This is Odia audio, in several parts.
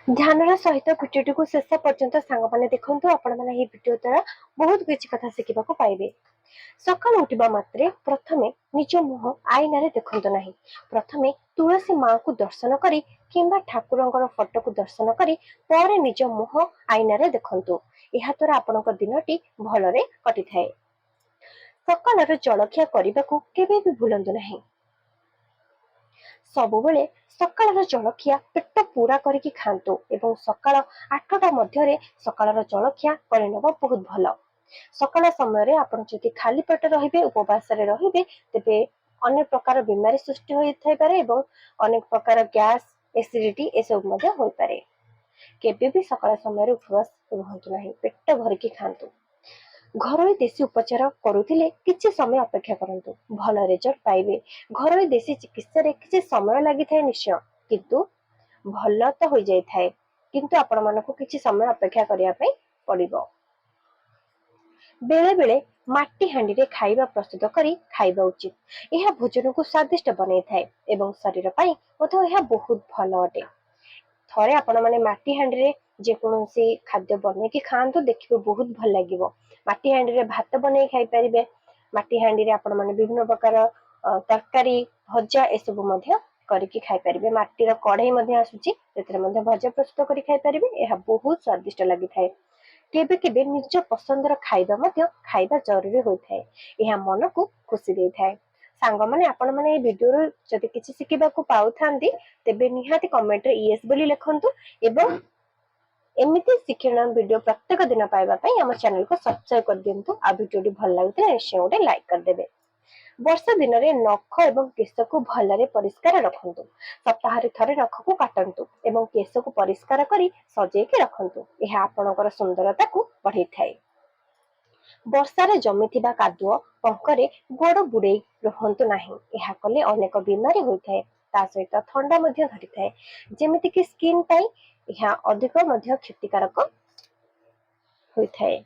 ध्यानर सहित भिडियोटी को शेष पर्यंत सांग मैंने देखु आपण मैंने भिडियो द्वारा बहुत किसी कथा शिखा पाइबे। सकाल उठा मात्रे प्रथमे निज मुह आईन देखु ना, प्रथमे तुलसी माँ को दर्शन करी किंबा ठाकुर फोटो को दर्शन करी पर निज मुह आईन देखु। यह द्वारा आपण दिनटी भलरे कटि थाए। सकाल जलखिया करने को केबे भी भूलंतु नहीं। सबुबले सकाल जलखिया पेट पूरा करके खातु एवं सकाल 8टा मध्य सकाल जलखिया करनेबा बहुत भल। सकाल समय आपण जदि खाली पेट रहिबे उपवास रे रहिबे तेबे अनेक प्रकार बीमारी सृष्टि होई पारे एवं अनेक प्रकार गैस एसिडिटी ए सब मध्ये होई पारे। केबे भी सकाल समय उपवास रहंतु नाही, पेट भरिकी खातु। घरोई देशी उपचार करुथिले किछि समय अपेक्षा करंतु, भल रिजल्ट पाइबे। घरोई देशी चिकित्सा रे किछि समय लागि थाए निश्चय, किंतु भल तो होई जाय थाए, किंतु आपण मानको किछि समय अपेक्षा करिया पई पड़िबो। बेले बेले माटी हांडी रे खाइबा प्रस्तुत करी खाइबा उचित। यह भोजन को स्वादिष्ट बनै थाए एवं शरीर पई मतो यह बहुत भल अटे। थरे आपण माने माटी हांडी रे जे कोनोसी खाद्य बनै कि खांतु, देखिबे बहुत भल लागिबो। माटी हांडी रे भात बनै खाइ परिबे। माटी हांडी रे आपण माने विभिन्न प्रकार तरकारी भजा ए सब मध्ये करिकि खाइ परिबे। माटीर कढ़ाई मध्ये आसुची, तेतरे मध्ये भजा प्रस्तुत करि खाइ परिबे। यह बहुत स्वादिष्ट लागि थाए। केबे केबे निज पसंदर खाइबा मध्ये खाइबा जरूरी होय थाए। यह मन को खुशी दे थाए। सांग माने आपण माने ए वीडियो रो जदि किछि सिखिबा को पाउथांदी तेबे निहाती कमेंट रे यस बोली लिखंतु एवं एमिति शिक्षण वीडियो प्रत्येक दिन पाइबा पई हमर चैनल को सब्सक्राइब कर दियंतु। आ वीडियोटी भल लागुते निश्चय गोटे लाइक कर देबे। वर्षा दिन रे नख एवं केश को भलरे परिष्कार रखंतु। सप्ताह रे थरे नख को काटंतु एवं केश को परिष्कार करी सजे के रखंतु। यह आपनकर सुंदरता को बढ़ाई थाए। वर्षा रे जमिथिबा कादुओ पंकरे गोड़ बुड़ेई रहंतु नाही। यह कले अनेक बीमारी होई थाए। ता सहित ठंडा मध्ये धरि थाए, जेमिति कि स्किन पई यह अधिक मध्ये क्षतिकारक होई थाए।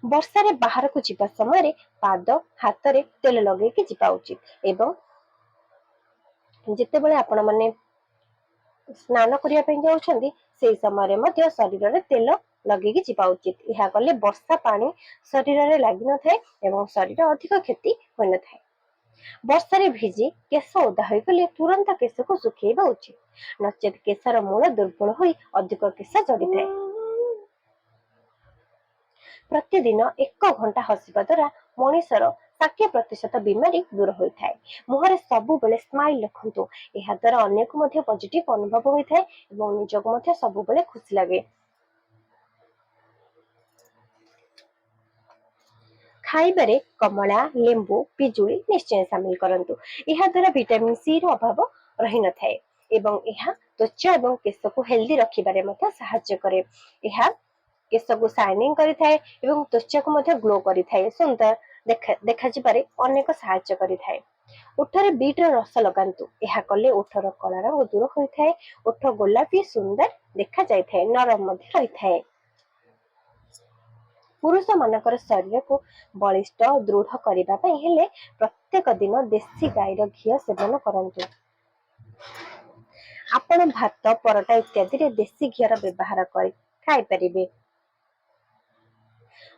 वर्षा रे बाहर को जीवा समय पाद हाथ रे तेल लगे कि जीवा उचित एवं जेते बेले आपण माने स्नान करिया पई जाउछंदी सेही समय रे मध्ये शरीर रे तेल लगे कि जीवा उचित। यह कले वर्षा पानी शरीर रे लागि न थाए एवं शरीर अधिक क्षति होय न थाए। वर्षा रे भिजी केश ओदा होई गले तुरंत केश को सुखेइबा उचित, नचेत केशर मूल दुर्बल होई अधिक केश जड़ी थाए। प्रतिदिन 1 घंटा हसिबा द्वारा मनुष्यर 60% बीमारी दूर होई थाए। मुहरे सबु बेले स्माइल रखंतु। एहा द्वारा अन्य को मध्ये पॉजिटिव अनुभव होई थाए एवं निजको मध्ये सबु बेले खुशी लागे। खाइबारे कमला, लेंबू, पिजुली निश्चय शामिल करंतु। एहा द्वारा विटामिन सी रो अभाव रहि न थाए एवं एहा त्वचा एवं केश को हेल्दी रखिबारे मध्ये सहायता करे। एहा केश को शाइनिंग करि थाए एवं त्वचा को मध्ये ग्लो करि थाए, सुंदर देखा जिबारे अनेक सहायता करि थाए। ओठरे बीट रस लगांतु। एहा कले ओठर कला रंग दूर होई थाए। ओठ गोलापी सुंदर देखा जाय थाए, नरम मध्ये रहि थाए। पुरुष मानकर शरीर को बलिष्ठ दृढ़ करिबा पई हेले प्रत्येक दिन देशी गाईर घी सेवन करंतु। आपण भात परोटा इत्यादि रे देशी घीर व्यवहार करि खाइ परिबे।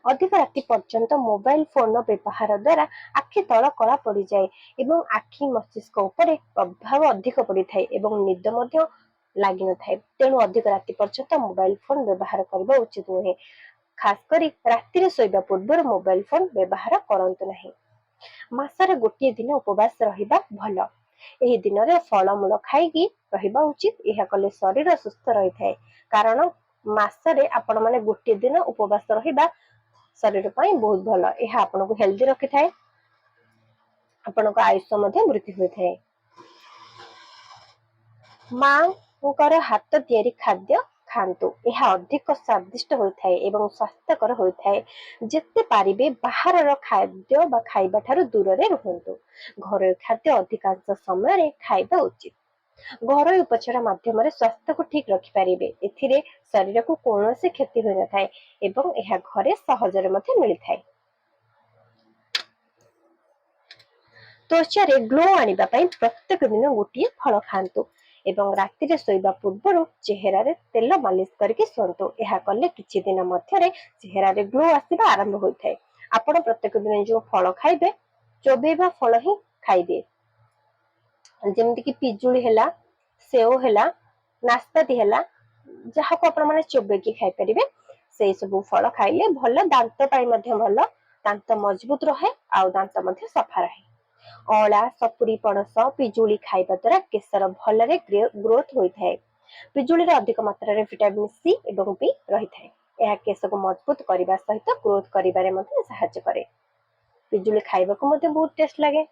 अधिक राति पर्यंत मोबाइल फोन व्यवहार द्वारा आखि तल कला पड़ जाए एवं आखि मस्तिष्क उपरे प्रभाव अधिक पड़ी थाए एवं निद मध्य लागि न थाए। तेणु अधिक राति पर्यंत मोबाइल फोन व्यवहार करबा उचित नुहे। खास करी राति रे सोइबा पूर्व मोबाइल फोन व्यवहार करंतु नाही। मासरे गोटे दिन उपवास रहिबा भल। एही दिन रे फलमूल खाइकी रहिबा उचित। यह कले शरीर सुस्थ रहि थाए, कारण मासरे आपण माने गोटे दिन उपवास रहिबा शरीर पई बहुत भल। यह आपण को हेल्दी रखि थाए, आपण को आयुष्य मध्ये वृद्धि होई थाए। मांकर हाथ तियारी खाद्य खांतु। यह अधिक स्वादिष्ट होई थाए एवं स्वास्थ्यकर होई थाए। जेते पारिबे बाहर खाद्य बा खाइबा ठारू दूर रे रहंतु। घर खाद्य अधिकांश समय रे खाइबा उचित। घर उपचार माध्यम स्वास्थ्य को ठीक रखि पारिबे। एथिरे शरीर को कोनोसी क्षति होई न थाए एवं यह घरे सहजरे मध्ये मिलि थाए। त्वचा रे ग्लो आनिबा पई प्रत्येक दिन गोटिए फल खांतु। ଏବଂ ରାତିରେ ଶୋଇବା ପୂର୍ବରୁ ଚେହେରାରେ ତେଲ ମାଲିସ କରିକି ଶୁଅନ୍ତୁ। ଏହା କଲେ କିଛି ଦିନ ମଧ୍ୟରେ ଚେହେରାରେ ଗ୍ଲୋ ଆସିବା ଆରମ୍ଭ ହୋଇଥାଏ। ଆପଣ ପ୍ରତ୍ୟେକ ଦିନ ଯୋଉ ଫଳ ଖାଇବେ ଚୋବେଇବା ଫଳ ହିଁ ଖାଇବେ। ଯେମିତିକି ପିଜୁଳି ହେଲା, ସେଓ ହେଲା, ନାସପାତି ହେଲା, ଯାହାକୁ ଆପଣ ମାନେ ଚୋବେଇକି ଖାଇପାରିବେ ସେଇ ସବୁ ଫଳ ଖାଇଲେ ଭଲ, ଦାନ୍ତ ପାଇଁ ମଧ୍ୟ ଭଲ, ଦାନ୍ତ ମଜବୁତ ରହେ ଆଉ ଦାନ୍ତ ମଧ୍ୟ ସଫା ରହେ। ଅଁଳା, ସପୁରି, ପଣସ, ପିଜୁଳି ଖାଇବା ଦ୍ୱାରା କେଶର ଭଲରେ ଗ୍ରୋଥ ହୋଇଥାଏ। ପିଜୁଳିରେ ଅଧିକ ମାତ୍ରାରେ ଭିଟାମିନ ସି ଏବଂ ବି ରହିଥାଏ। ଏହା କେଶକୁ ମଜବୁତ କରିବା ସହିତ ଗ୍ରୋଥ କରିବାରେ ମଧ୍ୟ ସାହାଯ୍ୟ କରେ। ପିଜୁଳି ଖାଇବାକୁ ମଧ୍ୟ ବହୁତ ଟେଷ୍ଟ ଲାଗେ।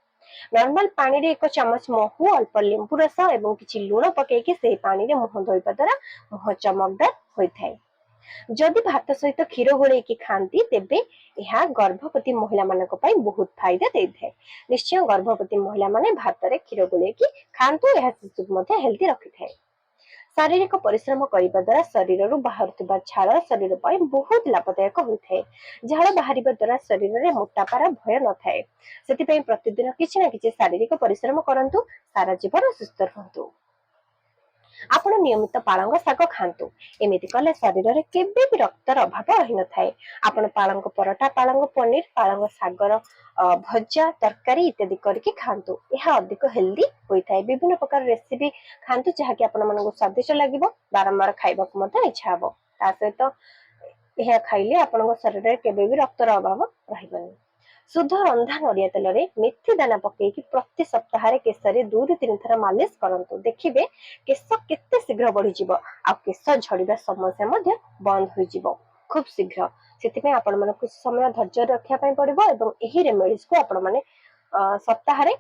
ନର୍ମାଲ ପାଣିରେ 1 ଚାମଚ ମହୁ, ଅଳ୍ପ ଲେମ୍ବୁ ରସ ଏବଂ କିଛି ଲୁଣ ପକେଇକି ସେହି ପାଣିରେ ମୁହଁ ଧୋଇବା ଦ୍ୱାରା ମୁହଁ ଚମକଦାର ହୋଇଥାଏ। ଯଦି ଭାତ ସହିତ କ୍ଷୀର ଗୋଳେଇକି ଖାଆନ୍ତି ତେବେ ଏହା ଗର୍ଭବତୀ ମହିଳା ମାନଙ୍କ ପାଇଁ ବହୁତ ଫାଇଦା ଦେଇଥାଏ। ନିଶ୍ଚୟ ଗର୍ଭବତୀ ମହିଳା ମାନେ ଭାତରେ କ୍ଷୀର ଗୋଳେଇକି ଖାଆନ୍ତୁ, ଏହା ଶିଶୁକୁ ମଧ୍ୟ ହେଲ୍ଦି ରଖିଥାଏ। ଶାରୀରିକ ପରିଶ୍ରମ କରିବା ଦ୍ୱାରା ଶରୀରରୁ ବାହାରୁଥିବା ଝାଳ ଶରୀର ପାଇଁ ବହୁତ ଲାଭଦାୟକ ହୋଇଥାଏ। ଝାଳ ବାହାରିବା ଦ୍ୱାରା ଶରୀରରେ ମୋଟାପାର ଭୟ ନଥାଏ। ସେଥିପାଇଁ ପ୍ରତିଦିନ କିଛି ନା କିଛି ଶାରୀରିକ ପରିଶ୍ରମ କରନ୍ତୁ, ସାରା ଜୀବନ ସୁସ୍ଥ ରୁହନ୍ତୁ। ଆପଣ ନିୟମିତ ପାଳଙ୍ଗ ଶାଗ ଖାଆନ୍ତୁ। ଏମିତି କଲେ ଶରୀରରେ କେବେ ବି ରକ୍ତର ଅଭାବ ରହିନଥାଏ। ଆପଣ ପାଳଙ୍ଗ ପରଟା, ପାଳଙ୍ଗ ପନିର, ପାଳଙ୍ଗ ଶାଗର ଭଜା, ତରକାରୀ ଇତ୍ୟାଦି କରିକି ଖାଆନ୍ତୁ। ଏହା ଅଧିକ ହେଲ୍ଦି ହୋଇଥାଏ। ବିଭିନ୍ନ ପ୍ରକାର ରେସିପି ଖାଆନ୍ତୁ ଯାହାକି ଆପଣମାନଙ୍କୁ ସ୍ୱାଦିଷ୍ଟ ଲାଗିବ, ବାରମ୍ବାର ଖାଇବାକୁ ମଧ୍ୟ ଇଚ୍ଛା ହବ। ତା ସହିତ ଏହା ଖାଇଲେ ଆପଣଙ୍କ ଶରୀରରେ କେବେ ବି ରକ୍ତର ଅଭାବ ରହିବନି। ଶୁଦ୍ଧ ରନ୍ଧା ନଡ଼ିଆ ତେଲରେ ମେଥି ଦାନା ପକେଇକି ପ୍ରତି ସପ୍ତାହରେ କେଶରେ 2 ରୁ 3 ଥର ମାଲିସ କରନ୍ତୁ। ଦେଖିବେ କେଶ କେତେ ଶୀଘ୍ର ବଢିଯିବ ଆଉ କେଶ ଝଡ଼ିବା ସମସ୍ୟା ମଧ୍ୟ ବନ୍ଦ ହୋଇଯିବ ଖୁବ ଶୀଘ୍ର। ସେଥିପାଇଁ ଆପଣମାନଙ୍କୁ କିଛି ସମୟ ଧୈର୍ଯ୍ୟ ରଖିବା ପାଇଁ ପଡିବ ଏବଂ ଏହି ରେମେଡିଜକୁ ଆପଣମାନେ ସପ୍ତାହରେ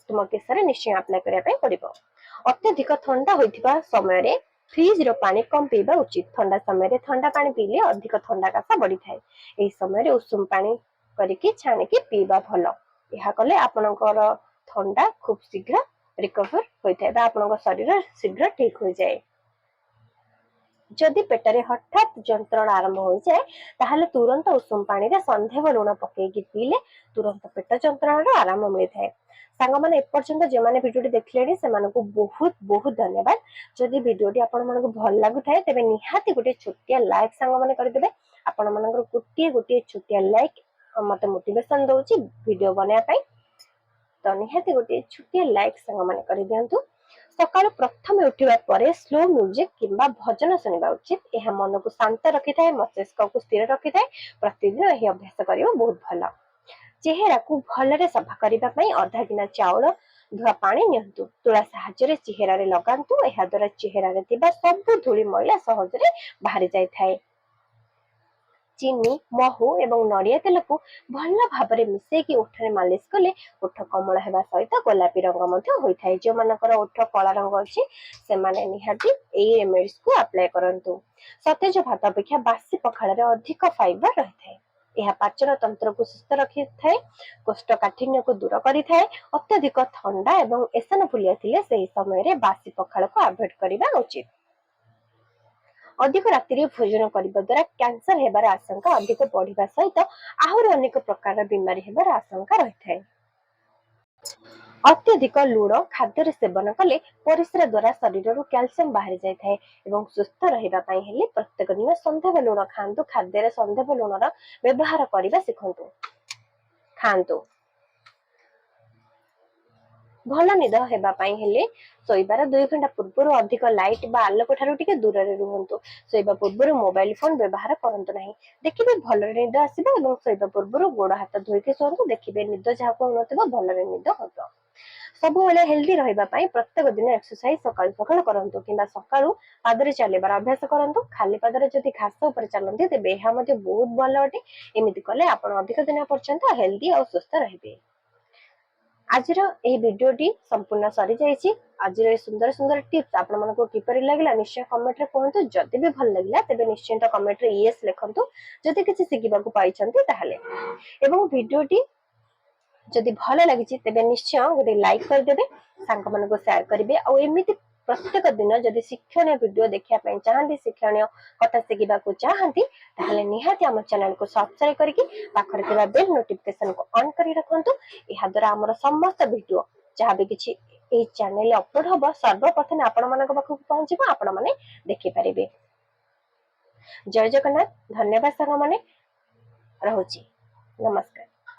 ତୁମ କେଶରେ ନିଶ୍ଚୟ ଆପ୍ଲାଏ କରିବା ପାଇଁ ପଡିବ। ଅତ୍ୟଧିକ ଥଣ୍ଡା ହୋଇଥିବା ସମୟରେ ଫ୍ରିଜର ପାଣି କମ ପିଇବା ଉଚିତ। ଥଣ୍ଡା ସମୟରେ ଥଣ୍ଡା ପାଣି ପିଇଲେ ଅଧିକ ଥଣ୍ଡା କାଶ ବଢିଥାଏ। ଏହି ସମୟରେ ଉଷୁମ ପାଣି କରିକି ଛାଣିକି ପିଇବା ଭଲ। ଏହା କଲେ ଆପଣଙ୍କର ଥଣ୍ଡା ଖୁବ ଶୀଘ୍ର ରିକଭର ହୋଇଥାଏ ବା ଆପଣଙ୍କ ଶରୀର ଶୀଘ୍ର ଠିକ ହୋଇଯାଏ। ଯଦି ପେଟରେ ହଠାତ୍ ଯନ୍ତ୍ରଣା ଆରମ୍ଭ ହୋଇଯାଏ ତାହେଲେ ତୁରନ୍ତ ଉଷୁମ ପାଣିରେ ସନ୍ଦେହ ଲୁଣ ପକେଇକି ପିଇଲେ ତୁରନ୍ତ ପେଟ ଯନ୍ତ୍ରଣାର ଆରାମ ମିଳିଥାଏ। ସାଙ୍ଗମାନେ ଏପର୍ଯ୍ୟନ୍ତ ଯେଉଁମାନେ ଭିଡିଓଟି ଦେଖିଲେଣି ସେମାନଙ୍କୁ ବହୁତ ବହୁତ ଧନ୍ୟବାଦ। ଯଦି ଭିଡିଓଟି ଆପଣମାନଙ୍କୁ ଭଲ ଲାଗୁଥାଏ ତେବେ ନିହାତି ଗୋଟେ ଛୋଟିଆ ଲାଇକ୍ ସାଙ୍ଗମାନେ କରିଦେବେ। ଆପଣମାନଙ୍କର ଗୋଟିଏ ଛୋଟିଆ ଲାଇକ୍ ମତେ ମୋଟିଭେସନ ଦଉଛି ଭିଡିଓ ବନେଇବା ପାଇଁ। ତ ନିହାତି ଗୋଟିଏ ଛୋଟିଆ ଲାଇକ୍ ସାଙ୍ଗମାନେ କରିଦିଅନ୍ତୁ। ସକାଳୁ ପ୍ରଥମେ ଉଠିବା ପରେ ସ୍ଲୋ ମ୍ୟୁଜିକ କିମ୍ବା ଭଜନ ଶୁଣିବା ଉଚିତ। ଏହା ମନକୁ ଶାନ୍ତ ରଖିଥାଏ, ମସ୍ତିଷ୍କକୁ ସ୍ଥିର ରଖିଥାଏ। ପ୍ରତିଦିନ ଏହି ଅଭ୍ୟାସ କରିବା ବହୁତ ଭଲ। ଚେହେରାକୁ ଭଲରେ ସଫା କରିବା ପାଇଁ ଅଧା ଗିନା ଚାଉଳ ଧୁଆ ପାଣି ନିଅନ୍ତୁ। ତୁଳା ସାହାଯ୍ୟରେ ଚେହେରାରେ ଲଗାନ୍ତୁ। ଏହା ଦ୍ୱାରା ଚେହେରାରେ ଥିବା ସବୁ ଧୂଳି ମଇଳା ସହଜରେ ବାହାରି ଯାଇଥାଏ। ଚିନି, ମହୁ ଏବଂ ନଡ଼ିଆ ତେଲକୁ ଭଲ ଭାବରେ ମିଶେଇକି ଓଠରେ ମାଲିସ କଲେ ଓଠ କମଳ ହେବା ସହିତ ଗୋଲାପୀ ରଙ୍ଗ ମଧ୍ୟ ହୋଇଥାଏ। ଯେଉଁମାନଙ୍କର ଓଠ କଳା ରଙ୍ଗ ଅଛି ସେମାନେ ନିହାତି ଏଇ ରେମେଡିଜକୁ ଆପ୍ଲାଏ କରନ୍ତୁ। ସତେଜ ଭାତ ଅପେକ୍ଷା ବାସି ପଖାଳରେ ଅଧିକ ଫାଇବର ରହିଥାଏ। ଏହା ପାଚନ ତନ୍ତ୍ରକୁ ସୁସ୍ଥ ରଖିଥାଏ, କୋଷ୍ଠକାଠିନ୍ୟକୁ ଦୂର କରିଥାଏ। ଅତ୍ୟଧିକ ଥଣ୍ଡା ଏବଂ ଏସନଫୁଲିଆ ଥିଲେ ସେହି ସମୟରେ ବାସି ପଖାଳକୁ ଆଭଏଡ କରିବା ଉଚିତ। ଅଧିକ ରାତିରେ ଭୋଜନ କରିବା ଦ୍ୱାରା କ୍ୟାନ୍ସର ହେବାର ଆଶଙ୍କା ଅଧିକ ବଢିବା ସହିତ ଆହୁରି ଅନେକ ପ୍ରକାର ବିମାରୀ ହେବାର ଆଶଙ୍କା ରହିଥାଏ। ଅତ୍ୟଧିକ ଲୁଣ ଖାଦ୍ୟରେ ସେବନ କଲେ ପରିସ୍ରା ଦ୍ୱାରା ଶରୀରରୁ କ୍ୟାଲସିୟମ ବାହାରି ଯାଇଥାଏ ଏବଂ ସୁସ୍ଥ ରହିବା ପାଇଁ ହେଲେ ପ୍ରତ୍ୟେକ ଦିନ ସନ୍ଦେହ ଲୁଣ ଖାଆନ୍ତୁ। ଖାଦ୍ୟରେ ସନ୍ଦେହ ଲୁଣର ବ୍ୟବହାର କରିବା ଶିଖନ୍ତୁ, ଖାଆନ୍ତୁ। ଭଲ ନିଦ ହେବା ପାଇଁ ହେଲେ ଶୋଇବାର 2 ଘଣ୍ଟା ପୂର୍ବରୁ ଅଧିକ ଲାଇଟ୍ ବା ଆଲୋକ ଠାରୁ ଟିକେ ଦୂରରେ ରୁହନ୍ତୁ। ଶୋଇବା ପୂର୍ବରୁ ମୋବାଇଲ ଫୋନ ବ୍ୟବହାର କରନ୍ତୁ ନାହିଁ। ଦେଖିବେ ଭଲରେ ନିଦ ଆସିବ ଏବଂ ଶୋଇବା ପୂର୍ବରୁ ଗୋଡ ହାତ ଧୋଇକି ଶୁଅନ୍ତୁ। ଦେଖିବେ ନିଦ ଯାହାକୁ ହେଉନଥିବ ଭଲରେ ନିଦ ହବ। ସବୁବେଳେ ହେଲ୍ଦି ରହିବା ପାଇଁ ପ୍ରତ୍ୟେକ ଦିନ ଏକ୍ସରସାଇଜ ସକାଳୁ ସକାଳୁ କରନ୍ତୁ କିମ୍ବା ସକାଳୁ ପାଦରେ ଚାଲିବାର ଅଭ୍ୟାସ କରନ୍ତୁ। ଖାଲି ପାଦରେ ଯଦି ଘାସ ଉପରେ ଚାଲନ୍ତି ତେବେ ଏହା ମଧ୍ୟ ବହୁତ ଭଲ ଅଟେ। ଏମିତି କଲେ ଆପଣ ଅଧିକ ଦିନ ପର୍ଯ୍ୟନ୍ତ ହେଲ୍ଦି ଆଉ ସୁସ୍ଥ ରହିବେ। ଆଜିର ଏହି ଭିଡିଓଟି ସମ୍ପୂର୍ଣ୍ଣ ସରିଯାଇଛି। ଆଜିର ଏହି ସୁନ୍ଦର ସୁନ୍ଦର ଟିପ୍ସ ଆପଣମାନଙ୍କୁ କିପରି ଲାଗିଲା ନିଶ୍ଚୟ କମେଣ୍ଟରେ କୁହନ୍ତୁ। ଯଦି ବି ଭଲ ଲାଗିଲା ତେବେ ନିଶ୍ଚିନ୍ତ କମେଣ୍ଟରେ ୟେସ୍ ଲେଖନ୍ତୁ ଯଦି କିଛି ଶିଖିବାକୁ ପାଇଛନ୍ତି ତାହେଲେ। ଏବଂ ଭିଡିଓଟି ଯଦି ଭଲ ଲାଗିଛି ତେବେ ନିଶ୍ଚୟ ଗୋଟେ ଲାଇକ୍ କରିଦେବେ, ସାଙ୍ଗମାନଙ୍କୁ ସେୟାର କରିବେ। ଆଉ ଏମିତି ପ୍ରତ୍ୟେକ ଦିନ ଯଦି ଶିକ୍ଷଣୀୟ ଭିଡିଓ ଦେଖିବା ପାଇଁ ଚାହାନ୍ତି, ଶିକ୍ଷଣୀୟ କଥା ଶିଖିବାକୁ ଚାହାନ୍ତି ତାହେଲେ ନିହାତି ଆମ ଚ୍ୟାନେଲକୁ ସବସ୍କ୍ରାଇବ କରିକି ପାଖରେ ଥିବା ବେଲ୍ ନୋଟିଫିକେସନକୁ ଅନ୍ କରି ରଖନ୍ତୁ। ଏହା ଦ୍ୱାରା ଆମର ସମସ୍ତ ଭିଡିଓ ଯାହା ବି କିଛି ଏଇ ଚ୍ୟାନେଲରେ ଅପଲୋଡ ହବ ସର୍ବପ୍ରଥମେ ଆପଣମାନଙ୍କ ପାଖକୁ ପହଞ୍ଚିବ, ଆପଣମାନେ ଦେଖିପାରିବେ। ଜୟ ଜଗନ୍ନାଥ। ଧନ୍ୟବାଦ ସାଙ୍ଗମାନେ, ରହୁଛି। ନମସ୍କାର।